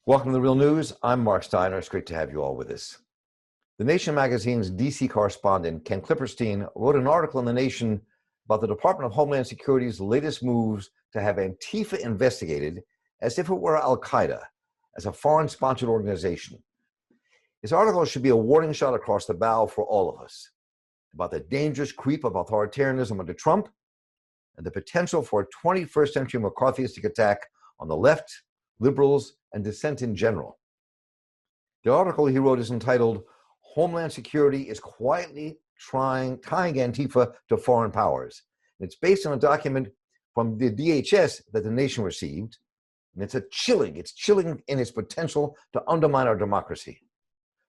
Welcome to The Real News. I'm Mark Steiner. It's great to have you all with us. The Nation magazine's DC correspondent, Ken Klipperstein, wrote an article in The Nation about the Department of Homeland Security's latest moves to have Antifa investigated as if it were Al-Qaeda, as a foreign-sponsored organization. His article should be a warning shot across the bow for all of us about the dangerous creep of authoritarianism under Trump and the potential for a 21st century McCarthyistic attack on the left, liberals, and dissent in general. The article he wrote is entitled, Homeland Security is Quietly Tying Antifa to Foreign Powers. And it's based on a document from the DHS that the Nation received, and it's chilling in its potential to undermine our democracy.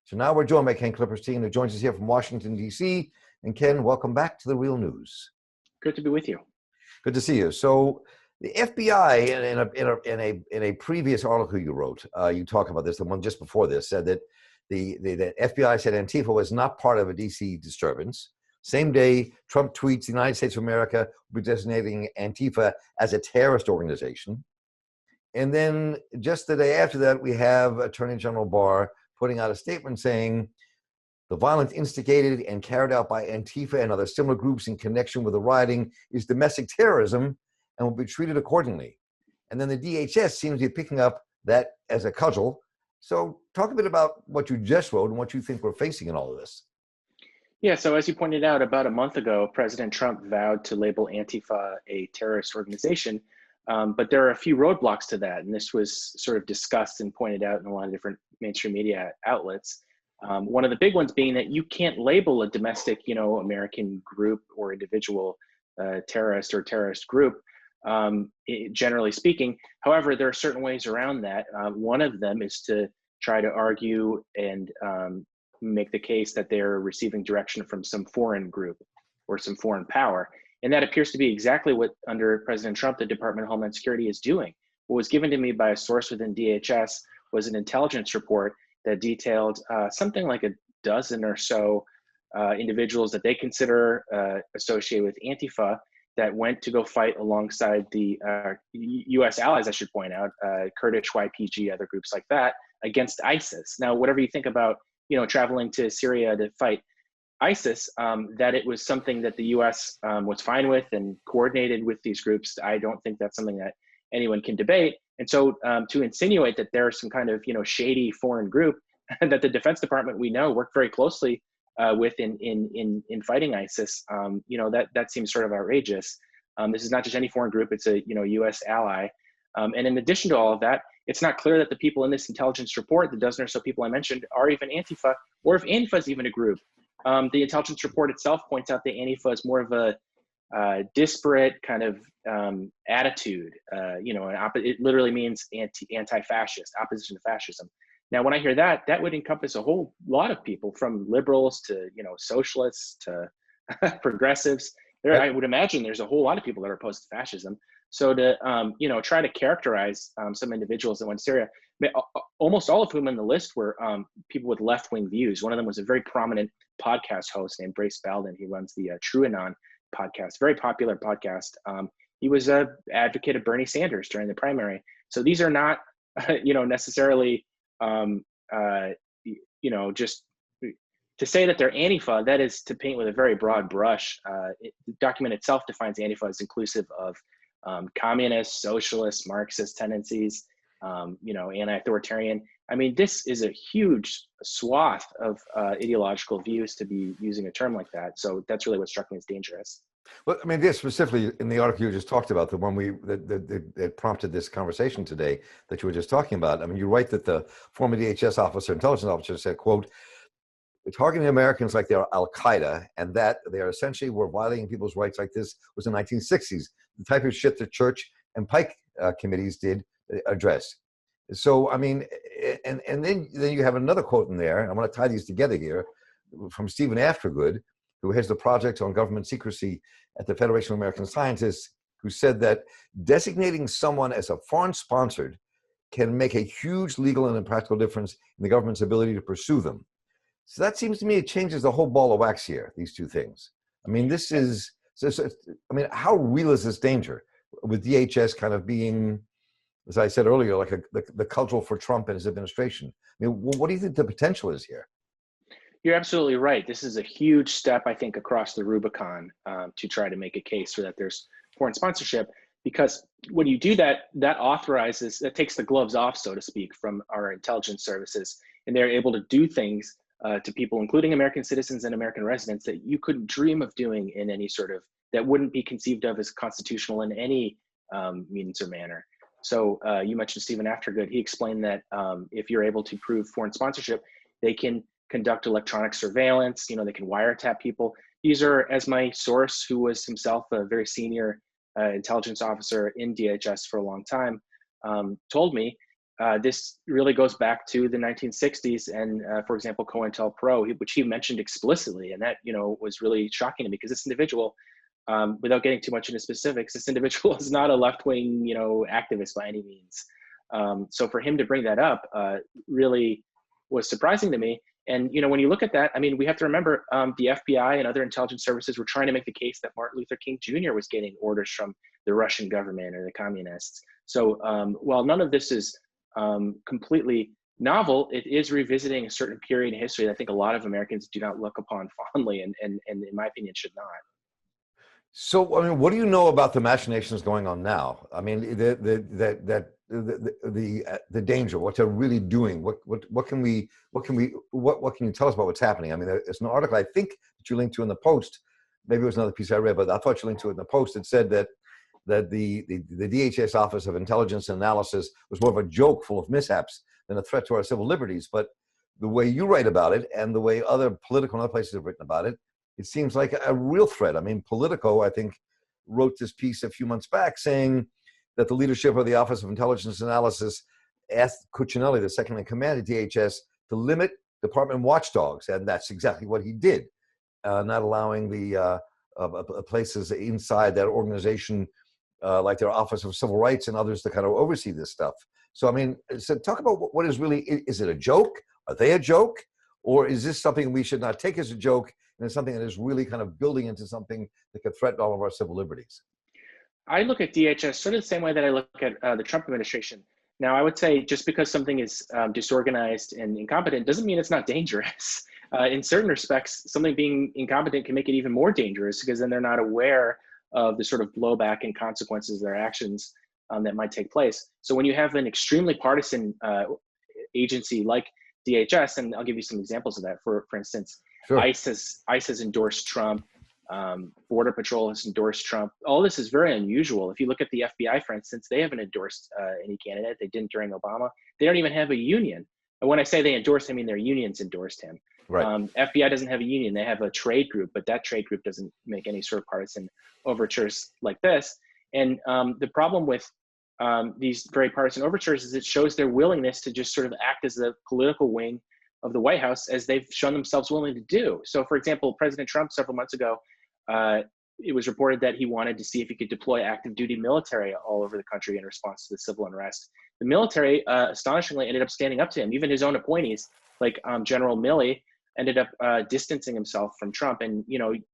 So now we're joined by Ken Klipperstein, who joins us here from Washington, D.C. And Ken, welcome back to The Real News. Good to be with you. Good to see you. So the FBI, in a previous article you wrote, you talk about this, the one just before this, said that the FBI said Antifa was not part of a DC disturbance. Same day, Trump tweets the United States of America will be designating Antifa as a terrorist organization. And then just the day after that, we have Attorney General Barr putting out a statement saying the violence instigated and carried out by Antifa and other similar groups in connection with the rioting is domestic terrorism and will be treated accordingly. And then the DHS seems to be picking up that as a cudgel. So talk a bit about what you just wrote and what you think we're facing in all of this. Yeah, so as you pointed out, about a month ago, President Trump vowed to label Antifa a terrorist organization, but there are a few roadblocks to that, and this was sort of discussed and pointed out in a lot of different mainstream media outlets. One of the big ones being that you can't label a domestic, American group or individual terrorist or terrorist group, generally speaking. However, there are certain ways around that. One of them is to try to argue and make the case that they're receiving direction from some foreign group or some foreign power. And that appears to be exactly what, under President Trump, the Department of Homeland Security is doing. What was given to me by a source within DHS was an intelligence report that detailed something like a dozen or so individuals that they consider associated with Antifa that went to go fight alongside the U.S. allies, I should point out, Kurdish YPG, other groups like that, against ISIS. Now, whatever you think about, traveling to Syria to fight ISIS, that it was something that the U.S. Was fine with and coordinated with these groups, I don't think that's something that anyone can debate. And so to insinuate that there's some kind of, shady foreign group that the Defense Department, we know, worked very closely with in fighting ISIS, that seems sort of outrageous. This is not just any foreign group; it's a U.S. ally. And in addition to all of that, it's not clear that the people in this intelligence report, the dozen or so people I mentioned, are even Antifa, or if Antifa is even a group. The intelligence report itself points out that Antifa is more of a disparate kind of attitude. It literally means anti-fascist, opposition to fascism. Now, when I hear that, that would encompass a whole lot of people, from liberals to socialists to progressives. I would imagine there's a whole lot of people that are opposed to fascism. So to try to characterize some individuals that went to Syria, almost all of whom on the list were people with left-wing views. One of them was a very prominent podcast host named Brace Belden. He runs the TrueAnon podcast, very popular podcast. He was an advocate of Bernie Sanders during the primary. So these are not, necessarily, just to say that they're Antifa. That is to paint with a very broad brush. The document itself defines Antifa as inclusive of communist, socialist, Marxist tendencies, anti-authoritarian. I mean, this is a huge swath of ideological views to be using a term like that. So that's really what struck me as dangerous. Well, I mean, this specifically in the article you just talked about, the one that prompted this conversation today that you were just talking about. I mean, you write that the former DHS officer, intelligence officer, said, quote, targeting Americans like they're Al-Qaeda and that they are essentially were violating people's rights like this was the 1960s, the type of shit the Church and Pike committees did address. So, I mean, and then you have another quote in there, and I want to tie these together here, from Stephen Aftergood, who heads the project on government secrecy at the Federation of American Scientists, who said that designating someone as a foreign-sponsored can make a huge legal and practical difference in the government's ability to pursue them. So that seems to me it changes the whole ball of wax here, these two things. I mean, this is, I mean, how real is this danger with DHS kind of being as I said earlier, like the cultural for Trump and his administration. I mean, what do you think the potential is here? You're absolutely right. This is a huge step, I think, across the Rubicon to try to make a case for that there's foreign sponsorship. Because when you do that, that takes the gloves off, so to speak, from our intelligence services, and they're able to do things to people, including American citizens and American residents, that you couldn't dream of doing in any sort of, that wouldn't be conceived of as constitutional in any means or manner. So you mentioned Stephen Aftergood. He explained that if you're able to prove foreign sponsorship, they can conduct electronic surveillance, they can wiretap people. These are, as my source, who was himself a very senior intelligence officer in DHS for a long time, told me, this really goes back to the 1960s and, for example, COINTELPRO, which he mentioned explicitly. And that, was really shocking to me because this individual, without getting too much into specifics, this individual is not a left-wing, activist by any means. So for him to bring that up really was surprising to me. And, when you look at that, I mean, we have to remember the FBI and other intelligence services were trying to make the case that Martin Luther King Jr. was getting orders from the Russian government or the communists. So while none of this is completely novel, it is revisiting a certain period in history that I think a lot of Americans do not look upon fondly and in my opinion, should not. So, I mean, what do you know about the machinations going on now? I mean, the danger, what they're really doing. What can you tell us about what's happening? I mean, there's an article I think that you linked to in the Post. Maybe it was another piece I read, but I thought you linked to it in the Post. It said that the DHS Office of Intelligence and Analysis was more of a joke full of mishaps than a threat to our civil liberties. But the way you write about it and the way other Politico and other places have written about it, it seems like a real threat. I mean, Politico, I think, wrote this piece a few months back saying that the leadership of the Office of Intelligence Analysis asked Cuccinelli, the second in command at DHS, to limit department watchdogs, and that's exactly what he did, not allowing the places inside that organization, like their Office of Civil Rights and others, to kind of oversee this stuff. So, I mean, so talk about what is really, is it a joke? Are they a joke? Or is this something we should not take as a joke, and it's something that is really kind of building into something that could threaten all of our civil liberties? I look at DHS sort of the same way that I look at the Trump administration. Now, I would say just because something is disorganized and incompetent doesn't mean it's not dangerous. In certain respects, something being incompetent can make it even more dangerous because then they're not aware of the sort of blowback and consequences of their actions that might take place. So when you have an extremely partisan agency like DHS, and I'll give you some examples of that. For instance, sure. ICE has endorsed Trump. Border Patrol has endorsed Trump. All this is very unusual. If you look at the FBI, for instance, they haven't endorsed any candidate. They didn't during Obama. They don't even have a union. And when I say they endorsed, I mean their unions endorsed him. Right. FBI doesn't have a union. They have a trade group, but that trade group doesn't make any sort of partisan overtures like this. And the problem with these very partisan overtures is it shows their willingness to just sort of act as the political wing of the White House, as they've shown themselves willing to do. So, for example, President Trump several months ago, it was reported that he wanted to see if he could deploy active duty military all over the country in response to the civil unrest. The military, astonishingly, ended up standing up to him. Even his own appointees, like General Milley, ended up distancing himself from Trump. And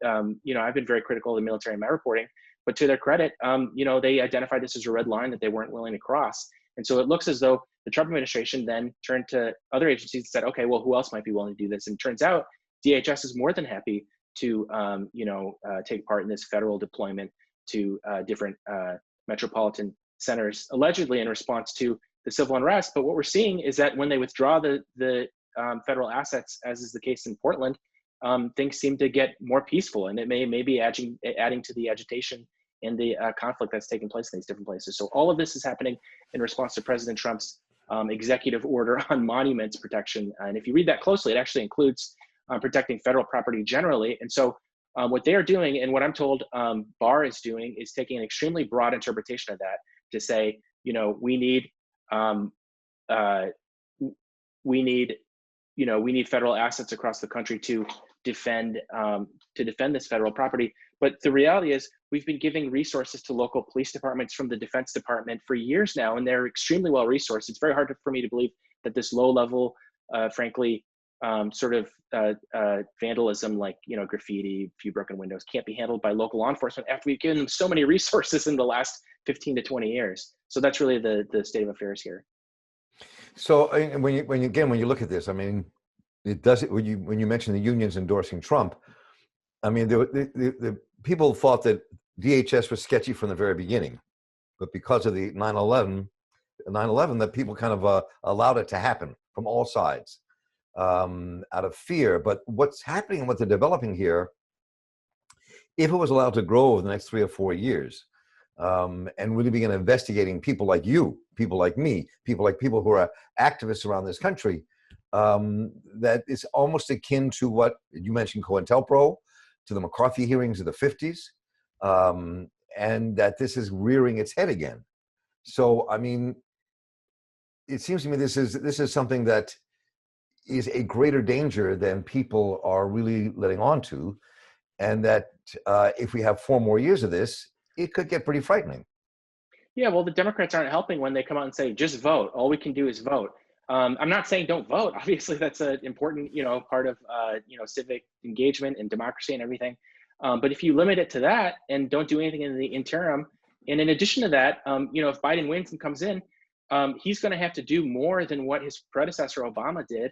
I've been very critical of the military in my reporting, but to their credit, they identified this as a red line that they weren't willing to cross. And so it looks as though the Trump administration then turned to other agencies and said, okay, well, who else might be willing to do this? And it turns out DHS is more than happy to, take part in this federal deployment to different metropolitan centers, allegedly in response to the civil unrest. But what we're seeing is that when they withdraw the federal assets, as is the case in Portland, things seem to get more peaceful, and it may be adding to the agitation and the conflict that's taking place in these different places. So all of this is happening in response to President Trump's executive order on monuments protection. And if you read that closely, it actually includes protecting federal property generally. And so what they are doing, and what I'm told Barr is doing, is taking an extremely broad interpretation of that to say, we need federal assets across the country to defend this federal property. But the reality is we've been giving resources to local police departments from the Defense Department for years now, and they're extremely well resourced. It's very hard for me to believe that this low level, frankly, vandalism like, graffiti, a few broken windows can't be handled by local law enforcement after we've given them so many resources in the last 15 to 20 years. So that's really the state of affairs here. So when you look at this, I mean, it does it when you mention the unions endorsing Trump. I mean, the people thought that DHS was sketchy from the very beginning, but because of the 9/11, that people kind of allowed it to happen from all sides out of fear. But what's happening, what they're developing here, if it was allowed to grow over the next 3 or 4 years, and really begin investigating people like you, people like me, people who are activists around this country, that is almost akin to what you mentioned, COINTELPRO, to the McCarthy hearings of the 50s, and that this is rearing its head again. So, I mean, it seems to me this is something that is a greater danger than people are really letting on to, and that if we have 4 more years of this, it could get pretty frightening. Yeah, well, the Democrats aren't helping when they come out and say, just vote. All we can do is vote. I'm not saying don't vote. Obviously, that's an important, part of, civic engagement and democracy and everything. But if you limit it to that and don't do anything in the interim, and in addition to that, if Biden wins and comes in, he's going to have to do more than what his predecessor Obama did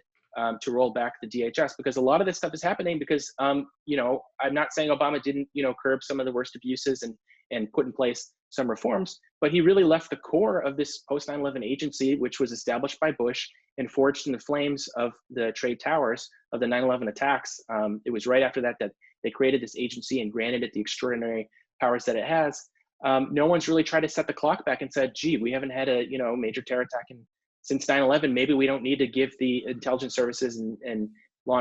to roll back the DHS, because a lot of this stuff is happening because, I'm not saying Obama didn't, curb some of the worst abuses and put in place some reforms, but he really left the core of this post 9/11 agency, which was established by Bush and forged in the flames of the trade towers of the 9/11 attacks. It was right after that they created this agency and granted it the extraordinary powers that it has. No one's really tried to set the clock back and said, gee, we haven't had a major terror attack since 9/11. Maybe we don't need to give the intelligence services and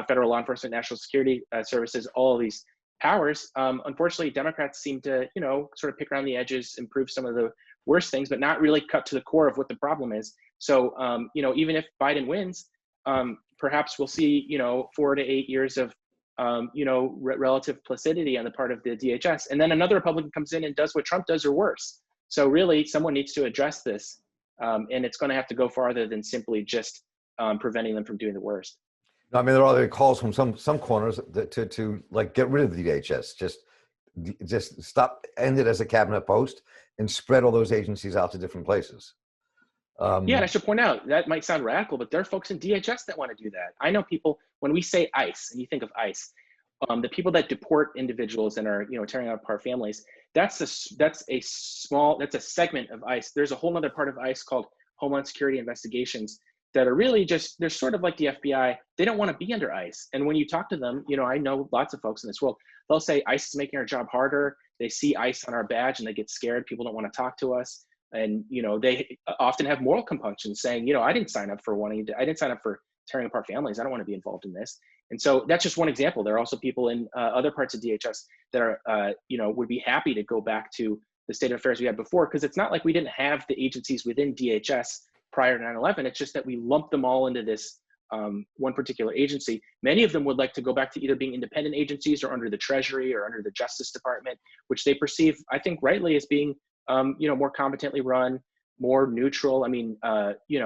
federal law enforcement, national security services all of these powers. Unfortunately, Democrats seem to, sort of pick around the edges, improve some of the worst things, but not really cut to the core of what the problem is. So, even if Biden wins, perhaps we'll see, 4 to 8 years of, relative placidity on the part of the DHS. And then another Republican comes in and does what Trump does or worse. So really, someone needs to address this. And it's going to have to go farther than simply just preventing them from doing the worst. I mean, there are other calls from some corners to like get rid of the DHS, just stop, end it as a cabinet post, and spread all those agencies out to different places. Yeah, and I should point out, that might sound radical, but there are folks in DHS that want to do that. I know people, when we say ICE, and you think of ICE, the people that deport individuals and are, tearing apart families, that's a segment of ICE. There's a whole other part of ICE called Homeland Security Investigations that are really they're sort of like the FBI. They don't want to be under ICE. And when you talk to them, I know lots of folks in this world, they'll say ICE is making our job harder. They see ICE on our badge and they get scared. People don't want to talk to us. And, they often have moral compunction saying, I didn't sign up for I didn't sign up for tearing apart families. I don't want to be involved in this. And so that's just one example. There are also people in other parts of DHS that are, would be happy to go back to the state of affairs we had before, because it's not like we didn't have the agencies within DHS prior to 9/11. It's just that we lumped them all into this one particular agency. Many of them would like to go back to either being independent agencies or under the Treasury or under the Justice Department, which they perceive, I think rightly, as being more competently run, more neutral. I mean,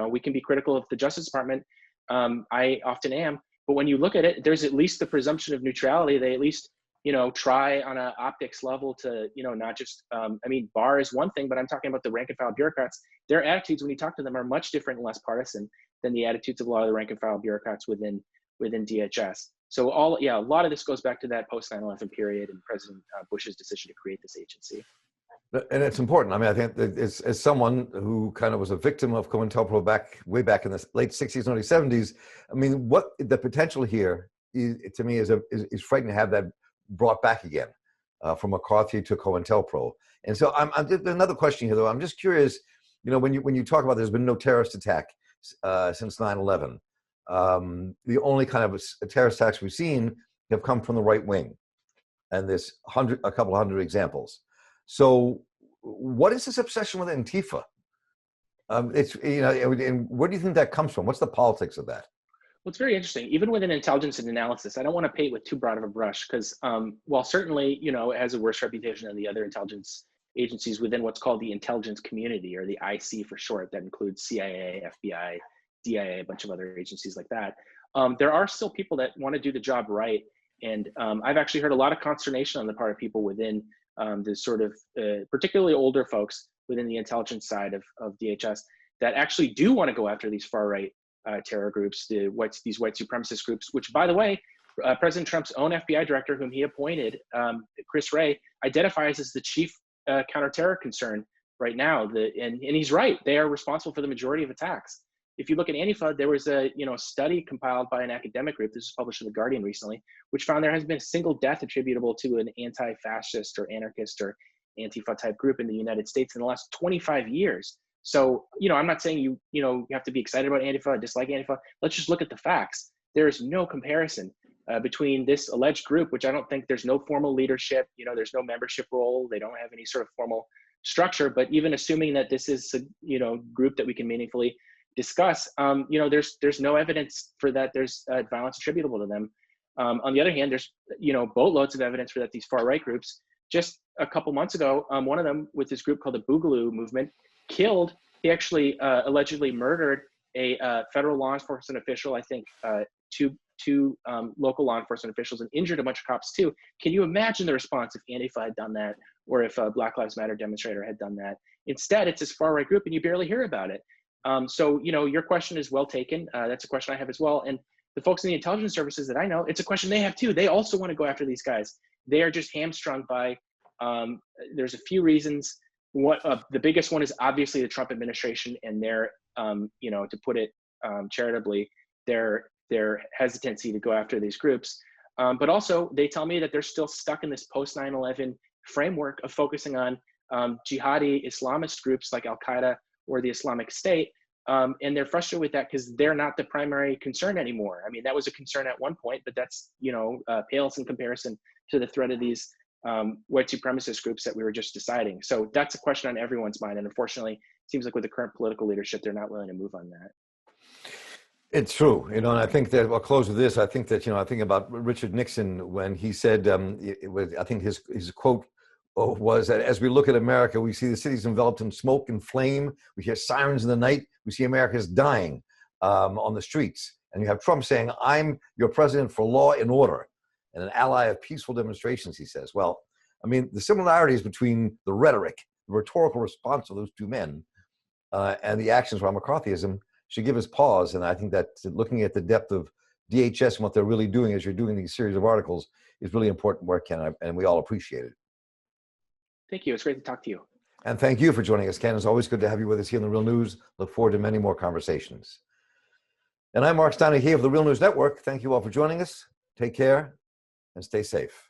we can be critical of the Justice Department. I often am, but when you look at it, there's at least the presumption of neutrality. They at least, try on an optics level to, not just, Barr is one thing, but I'm talking about the rank and file bureaucrats. Their attitudes when you talk to them are much different and less partisan than the attitudes of a lot of the rank and file bureaucrats within DHS. So a lot of this goes back to that post 9/11 period and President Bush's decision to create this agency. And it's important. I mean, I think that as someone who kind of was a victim of COINTELPRO way back in the late 60s, early 70s, I mean, what the potential here is, to me, is frightening to have that brought back again from McCarthy to COINTELPRO. And so another question here, though. I'm just curious, when you talk about there's been no terrorist attack since 9/11, the only kind of terrorist attacks we've seen have come from the right wing, and there's a couple hundred examples. So what is this obsession with Antifa? And where do you think that comes from? What's the politics of that? Well, it's very interesting. Even within intelligence and analysis, I don't want to paint with too broad of a brush because while certainly, it has a worse reputation than the other intelligence agencies within what's called the intelligence community, or the IC for short, that includes CIA, FBI, DIA, a bunch of other agencies like that. there are still people that want to do the job right. And I've actually heard a lot of consternation on the part of people within the sort of, particularly older folks within the intelligence side of DHS that actually do want to go after these far-right terror groups, these white supremacist groups, which, by the way, President Trump's own FBI director, whom he appointed, Chris Wray, identifies as the chief counterterror concern right now. And he's right; they are responsible for the majority of attacks. If you look at Antifa, there was a study compiled by an academic group. This was published in The Guardian recently, which found there has been a single death attributable to an anti-fascist or anarchist or Antifa type group in the United States in the last 25 years. So, I'm not saying you have to be excited about Antifa, dislike Antifa. Let's just look at the facts. There is no comparison between this alleged group, which I don't think there's no formal leadership. There's no membership role. They don't have any sort of formal structure. But even assuming that this is a group that we can meaningfully discuss, there's no evidence for that. There's violence attributable to them. On the other hand, there's boatloads of evidence for that these far right groups. Just a couple months ago, one of them with this group called the Boogaloo Movement he actually allegedly murdered a federal law enforcement official, I think two local law enforcement officials, and injured a bunch of cops too. Can you imagine the response if Antifa had done that, or if a Black Lives Matter demonstrator had done that? Instead, it's this far right group and you barely hear about it. So, your question is well taken. That's a question I have as well. And the folks in the intelligence services that I know, it's a question they have too. They also want to go after these guys. They are just hamstrung by, there's a few reasons. The biggest one is obviously the Trump administration and their, to put it charitably, their hesitancy to go after these groups. But also they tell me that they're still stuck in this post 9/11 framework of focusing on jihadi Islamist groups like Al-Qaeda or the Islamic State. And they're frustrated with that because they're not the primary concern anymore. I mean, that was a concern at one point, but that's, pales in comparison to the threat of these white supremacist groups that we were just deciding. So that's a question on everyone's mind. And unfortunately, it seems like with the current political leadership, they're not willing to move on that. It's true, and I think that I'll close with this. I think that, I think about Richard Nixon when he said, I think his quote was that as we look at America, we see the cities enveloped in smoke and flame. We hear sirens in the night. We see America's dying on the streets. And you have Trump saying, I'm your president for law and order and an ally of peaceful demonstrations, he says. Well, I mean, the similarities between the rhetoric, the rhetorical response of those two men and the actions around McCarthyism should give us pause. And I think that looking at the depth of DHS and what they're really doing as you're doing these series of articles is really important work, Ken, and we all appreciate it. Thank you. It's great to talk to you. And thank you for joining us, Ken. It's always good to have you with us here in The Real News. Look forward to many more conversations. And I'm Mark Steiner here of The Real News Network. Thank you all for joining us. Take care and stay safe.